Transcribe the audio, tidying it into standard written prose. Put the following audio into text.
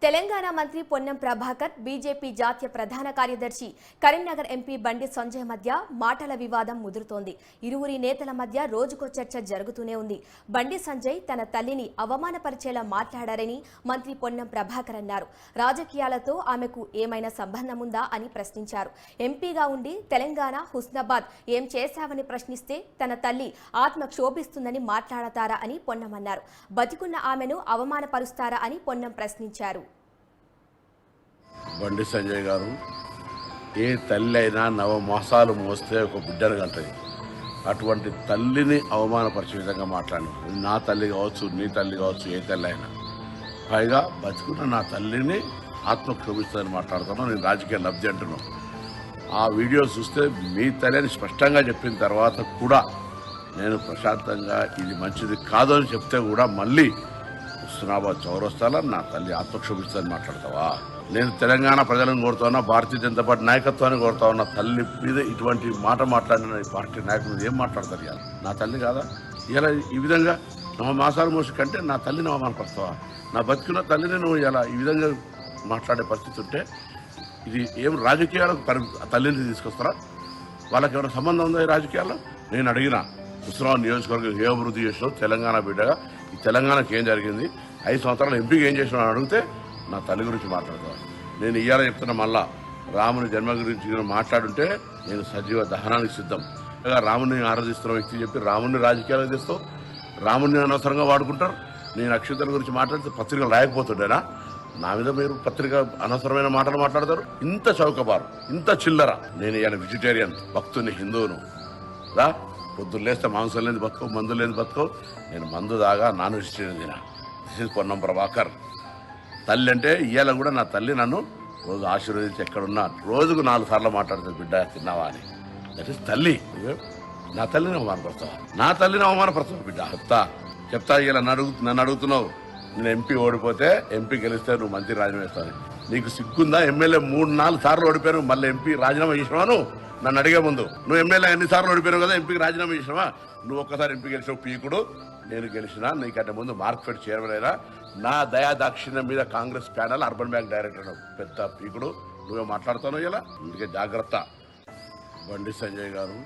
తెలంగాణ మంత్రి పొన్నం ప్రభాకర్ బీజేపీ జాతీయ ప్రధాన కార్యదర్శి కరీంనగర్ ఎంపీ బండి సంజయ్ మధ్య మాటల వివాదం ముదురుతోంది. ఇరువురి నేతల మధ్య రోజుకో చర్చ జరుగుతూనే ఉంది. బండి సంజయ్ తన తల్లిని అవమానపరిచేలా మాట్లాడారని మంత్రి పొన్నం ప్రభాకర్ అన్నారు. రాజకీయాలతో ఆమెకు ఏమైనా సంబంధం ఉందా అని ప్రశ్నించారు. ఎంపీగా ఉండి తెలంగాణ హుస్నాబాద్ ఏం చేశావని ప్రశ్నిస్తే తన తల్లి ఆత్మ క్షోభిస్తుందని మాట్లాడతారా అని పొన్నం అన్నారు. బతికున్న ఆమెను అవమానపరుస్తారా అని పొన్నం ప్రశ్నించారు. బండి సంజయ్ గారు ఏ తల్లి అయినా నవమాసాలు మోస్తే ఒక బిడ్డను కంటది. అటువంటి తల్లిని అవమానపరిచే విధంగా మాట్లాడి నా తల్లి కావచ్చు, నీ తల్లి కావచ్చు, ఏ తల్లి అయినా పైగా బతుకున్న నా తల్లిని ఆత్మ క్షోభిస్తుందని మాట్లాడుతున్నాను. నేను రాజకీయ లబ్ధి అంటున్నాను. ఆ వీడియో చూస్తే మీ తల్లిని స్పష్టంగా చెప్పిన తర్వాత కూడా నేను ప్రశాంతంగా ఇది మంచిది కాదు అని చెప్తే కూడా మళ్ళీ హుస్నాబాద్ చౌరస్తాలో నా తల్లి ఆత్మక్షోభిస్తుందని మాట్లాడతావా? నేను తెలంగాణ ప్రజలను కోరుతా, భారతీయ జనతా పార్టీ నాయకత్వాన్ని కోరుతా ఉన్నా. తల్లి మీద ఇటువంటి మాట మాట్లాడిన ఈ పార్టీ నాయకులు ఏం మాట్లాడతారు? ఇవాళ నా తల్లి కాదా? ఇలా ఈ విధంగా మాసాలు మోసి కంటే నా తల్లిని అవమానపరుస్తావా? నా బతికిన తల్లిని నువ్వు ఇలా ఈ విధంగా మాట్లాడే పరిస్థితి ఉంటే ఇది ఏం రాజకీయాలకు తల్లిని తీసుకొస్తారా? వాళ్ళకి ఏమైనా సంబంధం ఉందా ఈ రాజకీయాల్లో? నేను అడిగిన హుస్నాబాద్ నియోజకవర్గం ఏ అభివృద్ధి చేసినావు తెలంగాణ బిడ్డగా, ఈ తెలంగాణకి ఏం జరిగింది, 5 సంవత్సరాలు ఎంపీకి ఏం చేసినావు అని అడిగితే నా తల్లి గురించి మాట్లాడతాను. నేను ఇయ్యాల చెప్తున్నా, మళ్ళా రాముని జన్మ గురించి మాట్లాడుంటే నేను సజీవ దహనానికి సిద్ధం. రాముని ఆరాధిస్తున్న వ్యక్తి చెప్పి రాముని రాజకీయాలకు తెస్తావు, రాముని అనవసరంగా వాడుకుంటారు. నేను అక్షంతల గురించి మాట్లాడితే పత్రికలు రాయకపోతుండేనా? నా మీద మీరు పత్రిక అనవసరమైన మాటలు మాట్లాడతారు. ఇంత చౌకబారు, ఇంత చిల్లర. నేను ఇవాళ వెజిటేరియన్, భక్తుని, హిందువును. రా, పొద్దున్న లేస్తే మాంసం లేని బతుకో, మందు లేని బతుకో. నేను మందు దాగా నాన్ వెజిటేరియన్ తినా. This is Ponnam Prabhakar. తల్లి అంటే ఇవాళ కూడా నా తల్లి నన్ను రోజు ఆశీర్వదించి ఎక్కడున్నా రోజుకు 4 సార్లు మాట్లాడుతుంది, బిడ్డ తిన్నావా అని. దట్ ఈస్ తల్లి. నా తల్లిని అవమానపడతావా? నా తల్లిని అవమానపడతావు బిడ్డ? చెప్తా ఇలా నన్ను అడుగుతున్నావు. నేను ఎంపీ ఓడిపోతే, ఎంపీ గెలిస్తే నువ్వు మంత్రి రాజీనామా చేస్తావు. నీకు సిగ్గుందా? ఎమ్మెల్యే 3-4 సార్లు ఓడిపోయాను, మళ్ళీ ఎంపీ రాజీనామా చేసినావా? నన్ను అడిగే ముందు నువ్వు ఎమ్మెల్యే ఎన్నిసార్లు ఓడిపోయావు కదా, ఎంపీకి రాజీనామా చేసినావా? నువ్వు ఒక్కసారి ఎంపీ గెలిచావు పీకుడు, నేను గెలిచినా. నీకంటే ముందు మార్కెట్ చైర్మన్ అయినా. నా దయాదాక్షిణ్యం మీద Congress panel urban bank director పెద్ద పీకుడు. నువ్వే మాట్లాడుతావు ఇలా. అందుకే జాగ్రత్త. బండి సంజయ్ గారు